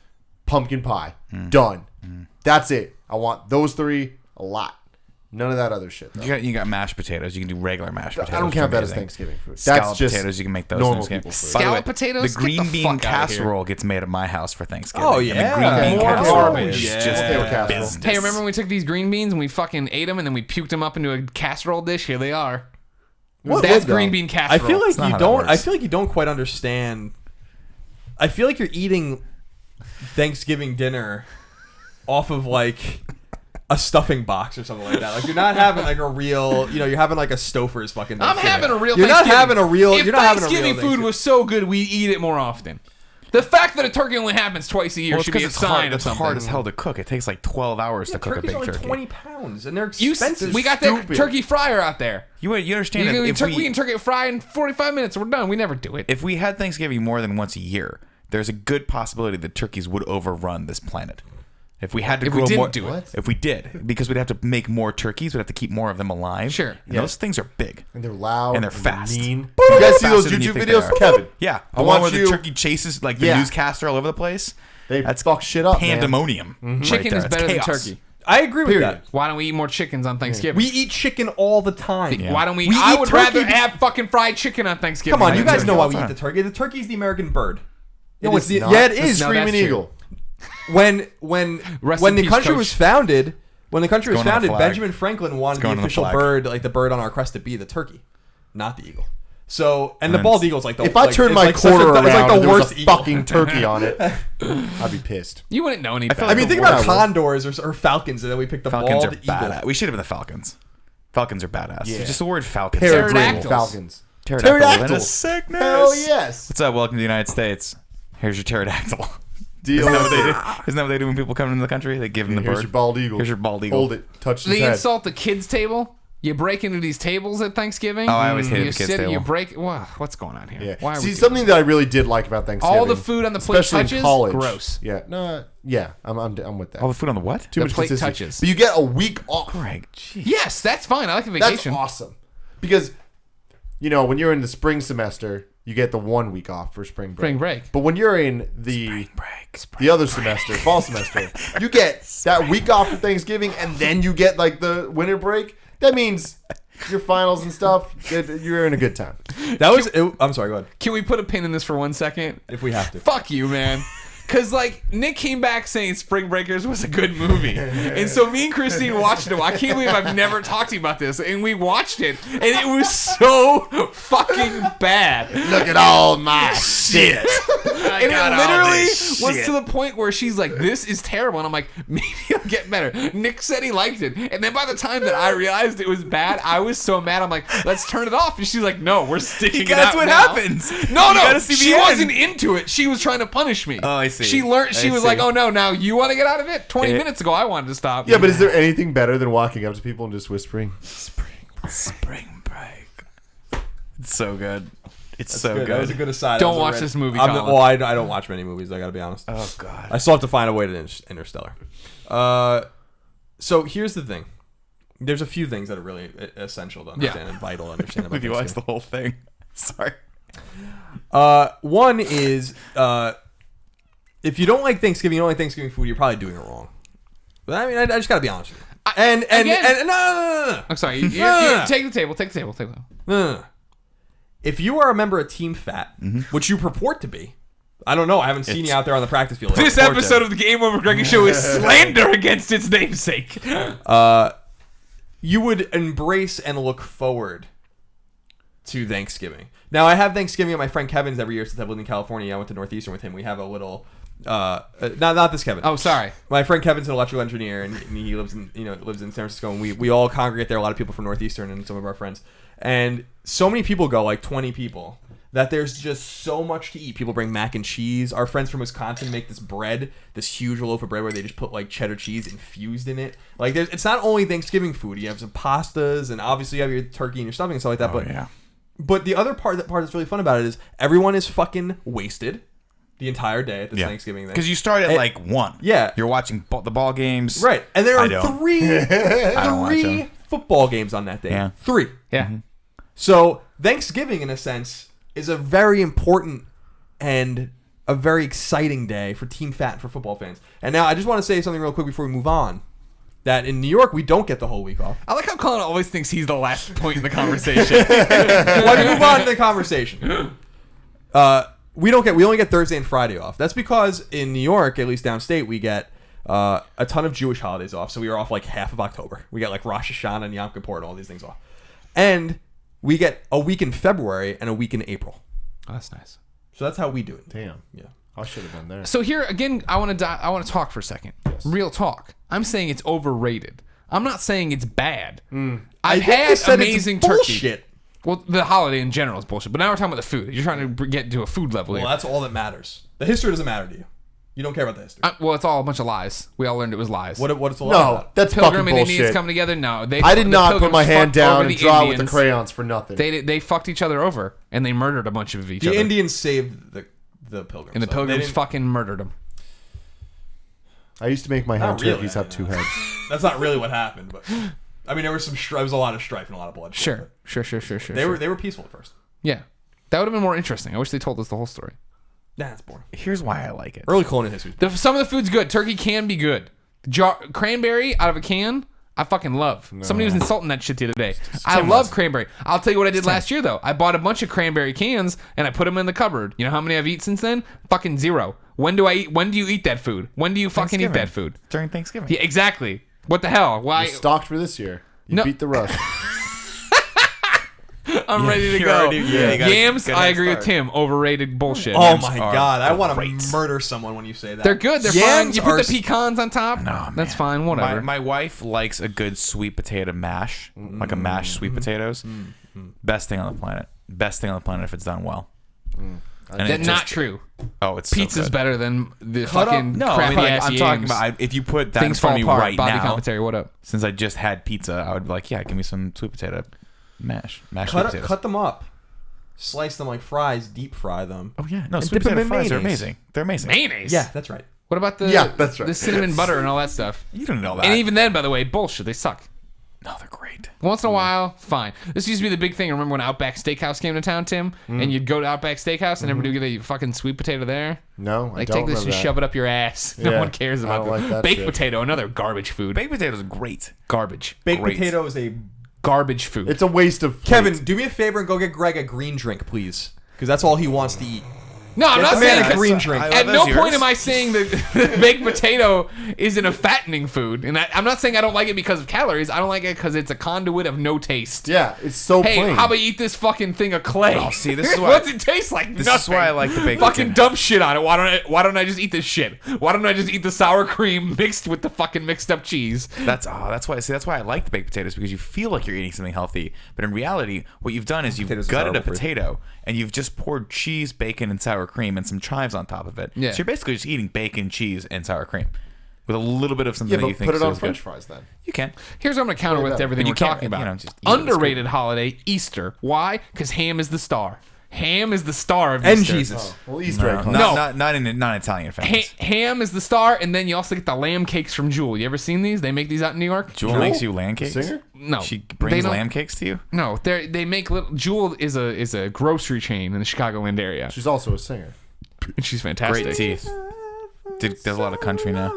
Pumpkin pie, done. That's it. I want those 3 a lot. None of that other shit. Though. You got mashed potatoes. You can do regular mashed potatoes. I don't count They're that as amazing. Thanksgiving food. Scalloped That's just potatoes. You can make those. normal Thanksgiving. people food. By the way, Scalloped potatoes? The Get green the bean fuck outta here. casserole gets made at my house for Thanksgiving. Oh, And the yeah. green bean More casserole garbage. is Yeah. just Okay with casserole. business. Hey, remember when we took these green beans and we fucking ate them and then we puked them up into a casserole dish? Here they are. That's good, green though. bean I casserole. feel like not you how that don't. I works. feel like you don't quite understand. I feel like you're eating Thanksgiving dinner off of like a stuffing box or something like that. Like you're not having like a real. You're having like a Stouffer's fucking. I'm Thanksgiving. having a real You're not Thanksgiving. having a real. If You're not having a real Thanksgiving food Thanksgiving. was so good, we'd eat it more often. The fact that a turkey only happens twice a year Well, it's should be because a it's sign hard. of It's something. hard as hell to cook. It takes like 12 hours to cook a Turkey's big only turkey. 20 pounds, and they're You, expensive. we got that Stupid. turkey fryer out there. You understand that We if can turkey fry in 45 minutes. We're done. We never do it. if we had Thanksgiving more than once a year, there's a good possibility that turkeys would overrun this planet. If we had to If we grow didn't more, do it. What? if we did, because we'd have to make more turkeys, we'd have to keep more of them alive. Sure. And those things are big. And they're loud. And they're fast. mean. You guys see those Faster than you YouTube think they videos? are. Kevin. Yeah, I the one want where you- the turkey chases like the Yeah. newscaster all over the place. They That's fuck shit up, man. Pandemonium. right Chicken there. is It's better than chaos. turkey. I agree with Period. that. Why don't we eat more chickens on Thanksgiving? We eat chicken all the time. Yeah. Why don't we? We I eat would turkey rather be- have fucking fried chicken on Thanksgiving. Come on, than you guys turkey. know why all we the eat time. the turkey. The turkey's the American bird. No, it's not. Yeah, it is. No, Screaming that's true. Eagle. when Rest when in the peace, country Coach. was founded, going on the flag. Benjamin Franklin wanted the going on the official flag. bird, like the bird on our crest, to be the turkey, not the eagle. So, and the then bald eagle's like the. If I like, turned it's my like such quarter around it's like the and there was worst a eagle. fucking turkey on it, I'd be pissed. You wouldn't know any feel better. I mean, think Yeah, about well- condors or falcons, and then we picked the Falcons are bald eagle. badass. We should have been the Falcons. Falcons are badass. Yeah. Just the word Falcons. Pterodactyls. Falcons. Pterodactyl. Sickness. Hell yes. What's up? Welcome to the United States. Here's your pterodactyl. Deal Isn't that what with they it. do? Isn't that what they do when people come into the country? They give them the Here's bird. your bald eagle. Here's your bald eagle. Hold it. Touch his They head. insult the kids' table. You break into these tables at Thanksgiving. Oh, I always hated you the kids' sit, table. You break. Wow, what's going on here? Yeah. Why are we See, doing something that I really did like about Thanksgiving. All the food on the plate especially touches? in college. Gross. Yeah. No. Yeah. I'm with that. All the food on the what? Too the much plate consistency. touches. But you get a week off. Greg, jeez. Yes, that's fine. I like the That's vacation. awesome. Because, when you're in the spring semester, you get the 1 week off for spring break. Spring break. But when you're in the other semester, fall semester, you get that week off for Thanksgiving, and then you get like the winter break. That means your finals and stuff, you're in a good time. I'm sorry, go ahead. Can we put a pin in this for 1 second? If we have to. Fuck you, man. Because, like, Nick came back saying Spring Breakers was a good movie. And so me and Christine watched it. I can't believe I've never talked to you about this. And we watched it. And it was so fucking bad. Look at all my shit. And it literally was to the point where she's like, this is terrible. And I'm like, maybe it'll get better. Nick said he liked it. And then by the time that I realized it was bad, I was so mad. I'm like, let's turn it off. And she's like, no, we're sticking it out. That's what now. happens. No. She wasn't into it. She was trying to punish me. Oh, I see. She learned. She was like, "Oh no, now you want to get out of it." 20 minutes ago, I wanted to stop. Yeah, but is there anything better than walking up to people and just whispering, Spring break. It's so good. It's so Good. good. That was a good aside. Don't watch this movie, Colin. I don't watch many movies. I gotta be honest. Oh god. I still have to find a way to Interstellar. So here's the thing. There's a few things that are really essential to understand and vital to understand about If you watch Thanksgiving. the whole thing. Sorry. One is if you don't like Thanksgiving, you don't like Thanksgiving food, you're probably doing it wrong. But I mean, I just gotta be honest with you. And no. I'm sorry. You take the table. Take the table. No. If you are a member of Team Fat, which you purport to be, I don't know. I haven't seen you out there on the practice field. This episode of the Game Over Greggy Show is slander against its namesake. You would embrace and look forward to Thanksgiving. Now, I have Thanksgiving at my friend Kevin's every year since I've lived in California. I went to Northeastern with him. We have a little, not this Kevin. Oh, sorry. My friend Kevin's an electrical engineer, and he lives in San Francisco, and we all congregate there. A lot of people from Northeastern and some of our friends, and so many people go, like 20 people, that there's just so much to eat. People bring mac and cheese. Our friends from Wisconsin make this bread, this huge loaf of bread where they just put like cheddar cheese infused in it. Like it's not only Thanksgiving food. You have some pastas, and obviously you have your turkey and your stuffing and stuff like that. But the other part that's really fun about it is everyone is fucking wasted the entire day at this Thanksgiving thing. Because you start at like 1. Yeah. You're watching the ball games. Right. And there are don't three football games on that day. Yeah. 3. Yeah. So Thanksgiving, in a sense, is a very important and a very exciting day for Team Fat and for football fans. And now I just want to say something real quick before we move on. That in New York, we don't get the whole week off. I like how Colin always thinks he's the last point in the conversation. Let me move on to the conversation. We only get Thursday and Friday off. That's because in New York, at least downstate, we get a ton of Jewish holidays off. So we are off like half of October. We get like Rosh Hashanah and Yom Kippur and all these things off. And we get a week in February and a week in April. Oh, that's nice. So that's how we do it. Damn. Yeah. I should have been there. So here again, I want to talk for a second. Yes. Real talk. I'm saying it's overrated. I'm not saying it's bad. I I've think had they said amazing it's turkey. bullshit. Well, the holiday in general is bullshit. But now we're talking about the food. You're trying to get to a food level Well, here. that's all that matters. The history doesn't matter to you. You don't care about the history. Well, it's all a bunch of lies. We all learned it was lies. What it's all No, about? that's Pilgrim fucking and Indians bullshit. coming together? No, I did the not put my Pilgrims hand fucked down over and the draw with the Indians. crayons for nothing. They fucked each other over and they murdered a bunch of each The other. Indians saved the Pilgrims. And the though. They Pilgrims didn't- fucking murdered them. I used to make my hand Not really, turkeys have 2 heads. That's not really what happened, but I mean, there was a lot of strife and a lot of bloodshed. Sure. They were peaceful at first. Yeah. That would have been more interesting. I wish they told us the whole story. Nah, that's boring. Here's why I like it. Early colonial history. Some of the food's good. Turkey can be good. Cranberry out of a can, I fucking love. Somebody was insulting that shit the other day. I love cranberry. I'll tell you what I did last year, though. I bought a bunch of cranberry cans, and I put them in the cupboard. You know how many I've eaten since then? Fucking 0. When do you eat that food? When do you fucking eat that food? During Thanksgiving. Yeah, exactly. What the hell? Why? You stocked for this year. You No. beat the rush. I'm ready to you're go. already- yeah, you gotta Yams, get I a agree with start. Tim. Overrated bullshit. Oh Yams my are god, I want great. to murder someone when you say that. They're good. They're Yams fine. You put are the pecans on top. No, That's man. fine. Whatever. My wife likes a good sweet potato mash, like a mashed sweet potatoes. Best thing on the planet. Best thing on the planet if it's done well. And That's it not just- true. Oh, it's so Pizza's good. better than the Cut up- fucking No, I crappy mean, ass I'm talking yams. about if you put that Things in fall front of me apart. right Body now. commentary. What up? Since I just had pizza, I would be like, yeah, give me some sweet potato mashed sweet potatoes. cut them up, slice them like fries, deep fry them. Oh yeah, no, And sweet dip 'em potato in fries are mayonnaise. amazing. They're amazing. Mayonnaise. Yeah, that's right. What about the Yeah, that's right. the cinnamon butter and all that stuff? You don't know that. And even then, by the way, bullshit. They suck. No, they're great. Once in a while, fine. This used to be the big thing. Remember when Outback Steakhouse came to town, Tim? And you'd go to Outback Steakhouse and everybody would get a fucking sweet potato there? No, I Like, don't take this remember and that. shove it up your ass. No Yeah, one cares I about don't like that baked shit. potato, another garbage food. Baked potatoes are great. Garbage. Baked Great. potato is a... Garbage food. It's a waste of Kevin, do me a favor and go get Greg a green drink, please. Because that's all he wants to eat. No, I'm not the man saying a green drink. At no point am I saying that baked potato isn't a fattening food, and I'm not saying I don't like it because of calories. I don't like it because it's a conduit of no taste. Yeah, it's so Hey, plain. how about you eat this fucking thing of clay? Oh, see, this is why- What's it taste like? This Nothing. is why I like the baked fucking potato. dump shit on it. Why don't I just eat this shit? Why don't I just eat the sour cream mixed with the fucking mixed up cheese? That's why. See, that's why I like the baked potatoes, because you feel like you're eating something healthy, but in reality, what you've done is you've Potatoes are gutted a horrible for you. potato and you've just poured cheese, bacon, and sour cream and some chives on top of it. Yeah. So you're basically just eating bacon, cheese, and sour cream with a little bit of something yeah, that you but think put it on is French good. fries then. You can. Here's what I'm gonna counter with everything But you we're can't, talking about. you know, just eat it. It's Underrated holiday, Easter. Why? Because ham is the star. Ham is the star of And Easter. Jesus. Well, Easter egg. No, hunt. not in Italian families. Ham is the star, and then you also get the lamb cakes from Jewel. You ever seen these? They make these out in New York. Jewel makes you lamb cakes. Singer? No, She they brings don't- lamb cakes to you. No, they make little. Jewel is a grocery chain in the Chicagoland area. She's also a singer. And she's fantastic. Great teeth. Does a lot of country now.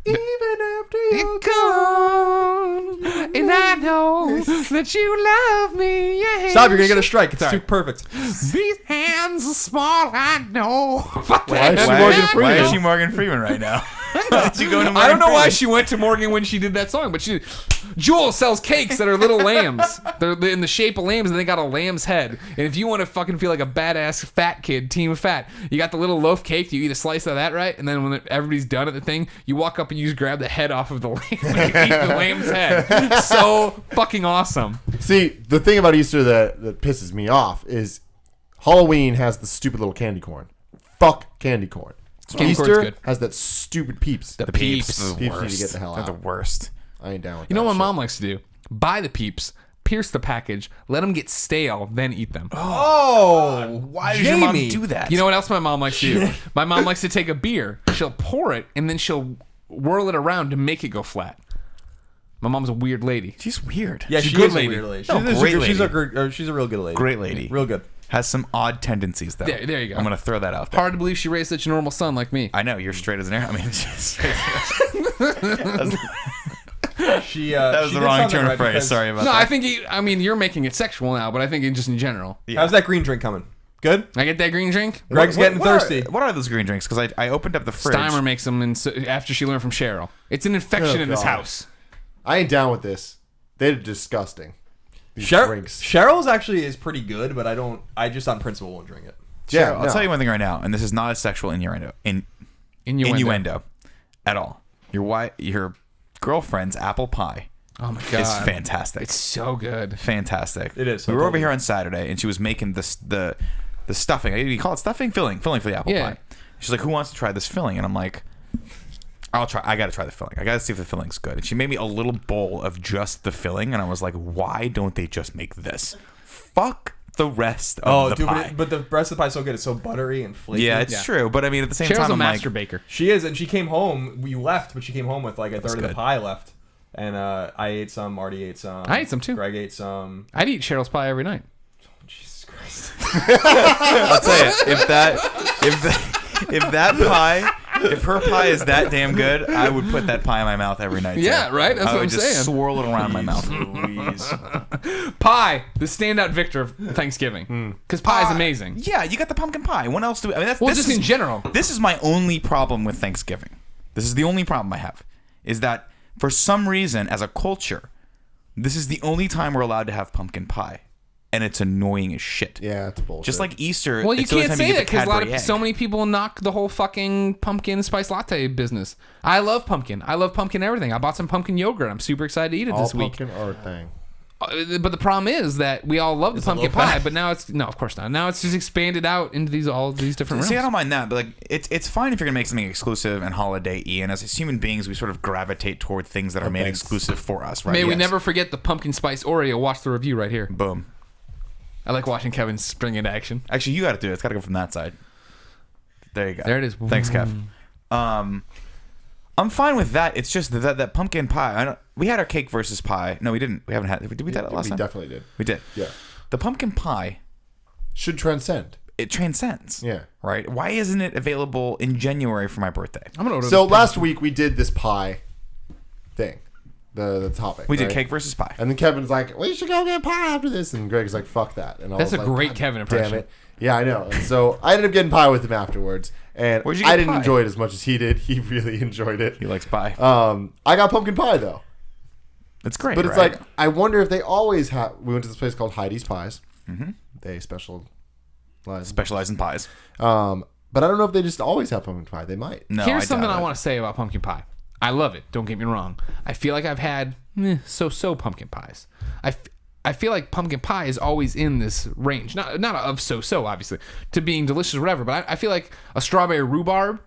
Even after you're gone, and I know that you love me. Yeah. Stop, you're going to get a strike. It's Sorry. too perfect. These hands are small, I know. Why is she Why, Morgan why Freeman? is she Morgan Freeman right now? Why did she go to Morgan I don't know why Freeman? she went to Morgan when she did that song, but Jewel sells cakes that are little lambs. They're in the shape of lambs, and they got a lamb's head. And if you want to fucking feel like a badass fat kid, team of fat, you got the little loaf cake. You eat a slice of that, right? And then when everybody's done at the thing, you walk up and you just grab the head off of the lamb and you eat the lamb's head. So fucking awesome. See, the thing about Easter that pisses me off is Halloween has the stupid little candy corn. Fuck candy corn. Candy corn's Easter good. has that stupid peeps. The The peeps. Peeps. are the Peeps need to worst. get the hell They're the out. worst. I ain't down with You know that what shit. my mom likes to do? Buy the peeps, pierce the package, let them get stale, then eat them. Oh, Why does your mom Jamie. do that? You know what else my mom likes to do? My mom likes to take a beer, she'll pour it, and then she'll whirl it around to make it go flat. My mom's a weird lady. She's weird. Yeah, She's she a good is lady. a weird lady. No, great She's a lady. she's a real good lady. Great lady. Real good. Has some odd tendencies though. There you go. I'm gonna throw that out there. Hard to believe she raised such a normal son like me. I know you're straight as an arrow. I mean, straight She that was she the did wrong something turn of right phrase. because- Sorry about No, that. I think you're making it sexual now, but I think just in general. How's that green drink coming? Good. I get that green drink. Greg's getting thirsty. What are those green drinks? Because I opened up the fridge. Steimer makes them after she learned from Cheryl. It's an infection Oh, in this God. house. I ain't down with this. They're disgusting. These drinks. Cheryl's actually is pretty good, but I just on principle won't drink it. Yeah, I'll tell you one thing right now, and this is not a sexual innuendo at all. Your girlfriend's apple pie Oh my god, is fantastic. It's so good. Fantastic. It is. We were over Totally. here on Saturday, and she was making the stuffing. You call it stuffing, filling for the apple Yeah. pie. She's like, "Who wants to try this filling?" And I'm like, "I'll try. I got to try the filling. I got to see if the filling's good." And she made me a little bowl of just the filling, and I was like, "Why don't they just make this? Fuck the rest of the dude, pie." but the rest of the pie is so good. It's so buttery and flaky. Yeah, it's true. But I mean, at the same Cheryl's time, a I'm master like, baker. She is, and she came home. We left, but she came home with like a third of the good. pie left. And I ate some. Marty ate some. I ate some too. Greg ate some. I'd eat Cheryl's pie every night. Jesus Christ. I'll tell you, if that pie, if her pie is that damn good, I would put that pie in my mouth every night. Yeah, too. right? That's I what would I'm just saying. swirl it around my mouth. Pie, the standout victor of Thanksgiving, because pie is amazing. Yeah, you got the pumpkin pie. What else do? I mean, that's Well, this just is, in general. This is my only problem with Thanksgiving. This is the only problem I have, is that for some reason, as a culture, this is the only time we're allowed to have pumpkin pie, and it's annoying as shit. Yeah, it's bullshit. Just like Easter. Well, you it's the only can't time say get that the because Cadbury egg. so many people knock the whole fucking pumpkin spice latte business. I love pumpkin. I love pumpkin everything. I bought some pumpkin yogurt. I'm super excited to eat it all this week. pumpkin or thing. But the problem is that we all love the pumpkin low fat. pie, but now it's no, of course not. Now it's just expanded out into all these different See, I realms. don't mind that, but like it's fine if you're gonna make something exclusive and holiday-y. And as human beings, we sort of gravitate toward things that are made Events. exclusive for us, right? May we Yes. never forget the pumpkin spice Oreo. Watch the review right here. Boom. I like watching Kevin spring into action. Actually, you got to do it. It's got to go from that side. There you go. There it is. Thanks, Kev. I'm fine with that. It's just that pumpkin pie. We had our cake versus pie. No, we didn't. We haven't had. Did we do that last time? We definitely did. We did. Yeah. The pumpkin pie Should transcend. it transcends. Yeah. Right? Why isn't it available in January for my birthday? I'm gonna order. So this last week we did this pie thing, the topic. We did right? cake versus pie. And then Kevin's like, "We should go get pie after this," and Greg's like, "Fuck that." And I That's was a like, great "God Kevin impression." Damn it. Yeah, I know. And so I ended up getting pie with him afterwards, and Where'd you get I didn't pie? enjoy it as much as he did. He really enjoyed it. He likes pie. I got pumpkin pie though, It's great. but it's right? like I wonder if they always have. We went to this place called Heidi's Pies. Mm-hmm. They specialize. Specialize in pies. But I don't know if they just always have pumpkin pie. They might. No, Here's something doubt I it. want to say about pumpkin pie. I love it. Don't get me wrong. I feel like I've had so-so pumpkin pies. I feel like pumpkin pie is always in this range. Not of so-so, obviously, to being delicious or whatever. But I feel like a strawberry rhubarb,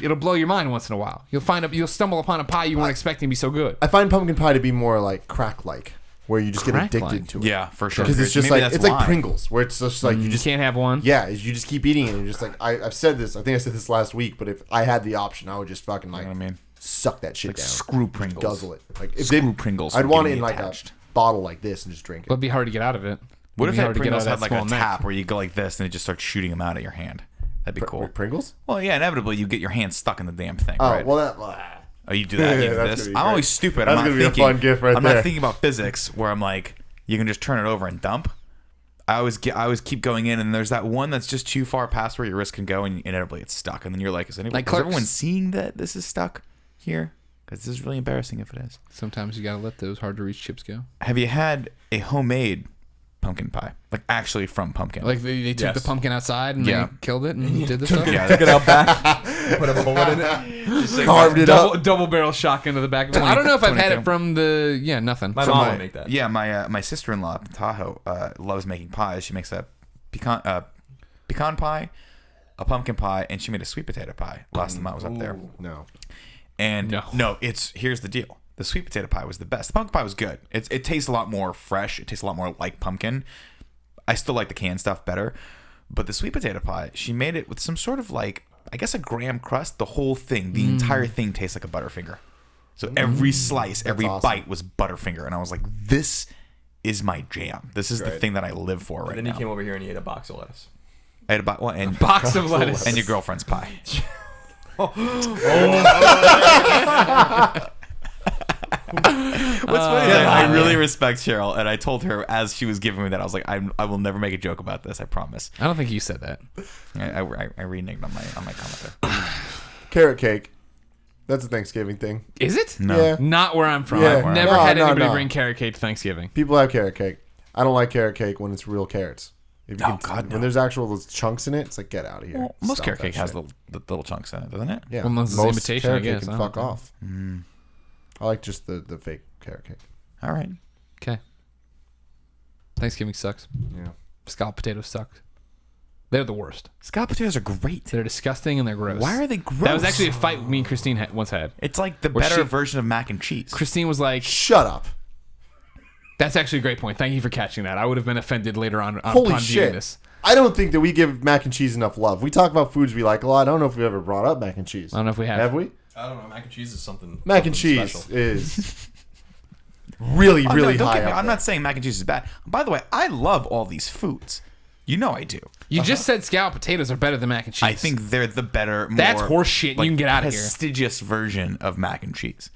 it'll blow your mind once in a while. You'll stumble upon a pie you weren't expecting to be so good. I find pumpkin pie to be more like crack-like, where you just get Crack-like? addicted to it. Yeah, for sure. Because it's just Maybe like that's it's like why. Pringles, where it's just like you You just can't have one. yeah, you just keep eating it. And you're just like I've said this. I think I said this last week. But if I had the option, I would just fucking like You know what I mean? suck that shit Like down. screw Just Pringles. guzzle it. Like if Screw they, Pringles I'd from want it getting in like attached. a bottle like this and just drink But it. it'd be hard to get out of it. What It'd if be that hard to get out Pringles of had that like a small neck. tap where you go like this and it just starts shooting them out of your hand? That'd be cool. Pringles? Well, yeah, inevitably you get your hand stuck in the damn thing, Oh right? well, that. Oh, you do that. You do That's this. gonna be I'm great. always stupid. That's I'm not gonna be a thinking. fun gift right I'm there. not thinking about physics where I'm like, you can just turn it over and dump. I always keep going in, and there's that one that's just too far past where your wrist can go, and inevitably it's stuck. And then you're like, is Like everyone Clerks. seeing that this is stuck here? Because this is really embarrassing if it is. Sometimes you gotta let those hard to reach chips go. Have you had a homemade pumpkin pie, like actually from pumpkin? Like they took Yes. the pumpkin outside and Yeah. they killed it and did the stuff. yeah, Took it out back, put a bullet in it. Carved it up. Double barrel shotgun to the back. I don't know if I've had it 22. from the nothing. My So mom would make that. Yeah, my sister-in-law in Tahoe loves making pies. She makes a pecan pie, a pumpkin pie, and she made a sweet potato pie last time I was up there. No. And No. here's the deal. The sweet potato pie was the best. The pumpkin pie was good. It tastes a lot more fresh. It tastes a lot more like pumpkin. I still like the canned stuff better. But the sweet potato pie, she made it with some sort of like, I guess a graham crust. The whole thing, the entire thing tastes like a Butterfinger. So every slice, every awesome. bite was Butterfinger. And I was like, this is my jam. This is the Great. thing that I live for right And then now. he came over here and he ate a box of lettuce. I had about and Box of lettuce. and your girlfriend's pie. What's funny is I really respect Cheryl, and I told her as she was giving me that, I was like, I will never make a joke about this. I promise. I don't think you said that. I reneged on my comment there. Carrot cake. That's a Thanksgiving thing. Is it? No. Yeah. Not where I'm from. Yeah. I've never No, had no, anybody no. bring carrot cake to Thanksgiving. People have carrot cake. I don't like carrot cake when it's real carrots. If you Oh, God, no. When there's actual those chunks in it, it's like get out of here. Well, most Stop carrot that cake has shit. the little chunks in it, doesn't it? Yeah. Well, most is imitation, carrot I guess. cake can I fuck don't know. off. I like just the fake carrot cake. All right. Okay. Thanksgiving sucks. Yeah. Scalloped potatoes suck. They're the worst. Scalloped potatoes are great. They're disgusting and they're gross. Why are they gross? That was actually a fight me and Christine once had. It's like the Where better she- version of mac and cheese. Christine was like, Shut up. "That's actually a great point. Thank you for catching that. I would have been offended later on Holy upon viewing shit. this." I don't think that we give mac and cheese enough love. We talk about foods we like a lot. I don't know if we've ever brought up mac and cheese. I don't know if we have. Have we? I don't know. Mac and cheese is something. Mac and something cheese special. is really, Oh, really no, don't high get me. up I'm there. not saying mac and cheese is bad. By the way, I love all these foods. You know I do. You just said scalloped potatoes are better than mac and cheese. I think they're the better, more That's horse shit. You can get out of here. prestigious version of mac and cheese.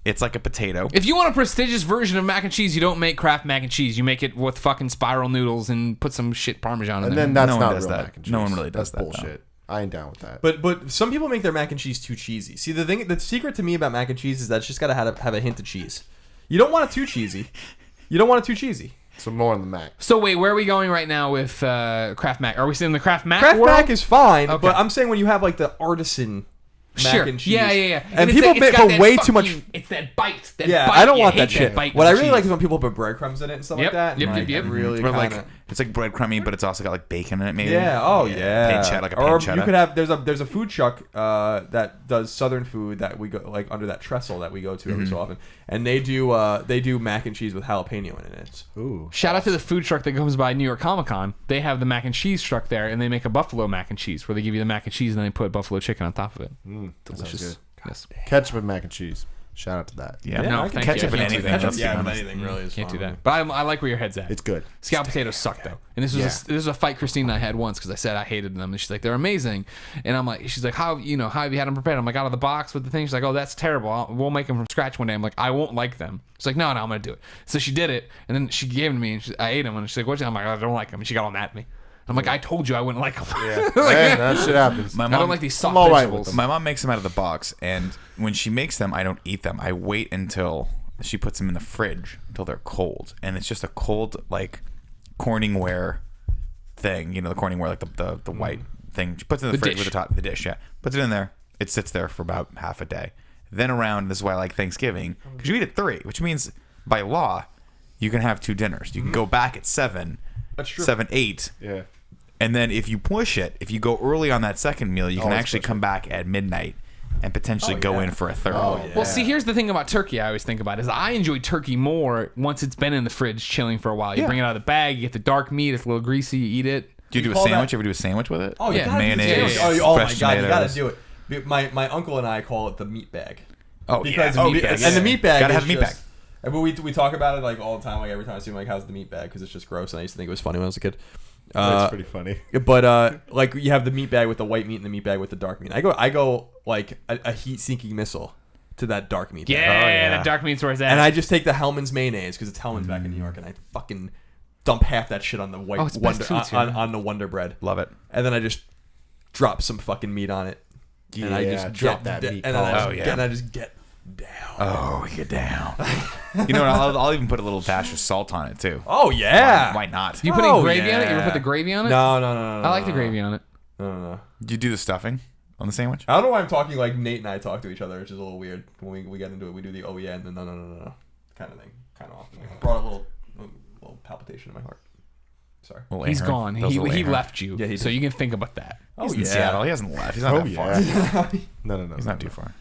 It's like a potato. If you want a prestigious version of mac and cheese, you don't make Kraft mac and cheese. You make it with fucking spiral noodles and put some shit Parmesan in And there. then that's No one not does real that. mac and cheese. No one really does That's that, though. bullshit. I ain't down with that. But some people make their mac and cheese too cheesy. See, the secret to me about mac and cheese is that it's just gotta have a hint of cheese. You don't want it too cheesy. You don't want it too cheesy. So more on the mac. So wait, where are we going right now with Kraft mac? Are we in the Kraft mac Kraft world? mac is fine, Okay. but I'm saying when you have like the artisan mac Sure. and cheese. Yeah. And it's people it's got put that way too much. fucking- It's that bite. That Yeah, bite. I don't You want hate that shit. bite What with I the really like cheese. is when people put breadcrumbs in it and stuff Yep, like that. and yep, like, yep. it really Or kind like it's like breadcrummy, but it's also got like bacon in it, maybe. Yeah. Oh yeah. Pancetta, like a or pancetta. you could have there's a food truck that does southern food that we go like under that trestle that we go to every so often, and they do mac and cheese with jalapeno in it. Ooh. Shout out to the food truck that comes by New York Comic Con. They have the mac and cheese truck there, and they make a buffalo mac and cheese where they give you the mac and cheese and then they put buffalo chicken on top of it. That sounds Delicious. good. Yes. Ketchup and mac and cheese. Shout out to that. Yeah, No, no, thank ketchup you. and I can't do anything. that. Let's be Yeah, but honest. anything really is Can't do fine. that. But I like where your head's at. It's good. Scalloped potatoes suck though, and this was a fight Christine and I had once because I said I hated them, and she's like they're amazing, and I'm like she's like how have you had them prepared? I'm like out of the box with the thing. She's like oh that's terrible. We'll make them from scratch one day. I'm like I won't like them. She's like no I'm gonna do it. So she did it, and then she gave them to me, and I ate them, and she's like what? I'm like I don't like them, and she got all mad at me. I'm like I told you I wouldn't like them. Yeah, hey, that shit happens. My I mom, don't like these soft I'm all right vegetables. with my mom makes them out of the box, and when she makes them, I don't eat them. I wait until she puts them in the fridge until they're cold, and it's just a cold like Corningware thing. You know the Corningware like the white thing. She puts it in the fridge dish. with the dish. Yeah, puts it in there. It sits there for about half a day. Then around this is why I like Thanksgiving because you eat at 3, which means by law you can have 2 dinners. You can go back at 7. That's true. 7, 8. Yeah. And then if you push it, if you go early on that second meal, you can Always actually push come back at midnight and potentially go in for a third. Oh, yeah. Well, see, here's the thing about turkey I always think about is I enjoy turkey more once it's been in the fridge chilling for a while. You Yeah. bring it out of the bag, you get the dark meat, it's a little greasy, you eat it. Do you do a call sandwich? that- Ever do a sandwich with it? Oh, Yeah. you gotta Mayonnaise, do it. Oh my fresh god, you gotta tomatoes. do it. My uncle and I call it the meat bag. Oh, Because yeah. the meat bag, and the meat bag Gotta is have a meat just- But we talk about it like all the time. Like every time I see him, like, how's the meat bag? Because it's just gross. And I used to think it was funny when I was a kid. That's pretty funny. But like you have the meat bag with the white meat and the meat bag with the dark meat. I go like a heat-seeking missile to that dark meat. bag. Yeah, the dark meat's where it's at. And I just take the Hellman's mayonnaise because it's Hellman's back in New York, and I fucking dump half that shit on the white it's best Wonder food too, on the Wonder Bread. Love it. And then I just drop some fucking meat on it. And I Yeah, just drop get, that meat and then I balls. just, yeah. and I just get down. Oh, get down. You know what? I'll even put a little dash of salt on it too. Oh yeah. Why not? you putting Oh, gravy on it? You ever yeah. put the gravy on it? No. I like the gravy on it. No. Do you do the stuffing on the sandwich? I don't know why I'm talking like Nate and I talk to each other, which is a little weird. When we get into it, we do the oh yeah and then no kind of thing, kind of often. Like, brought a little palpitation in my heart. Sorry. Little He's Ahern. gone. Those He little Ahern. left you. Yeah, he so did. you can think about that. He's in Seattle. He hasn't left. He's not that far. No. He's not too far.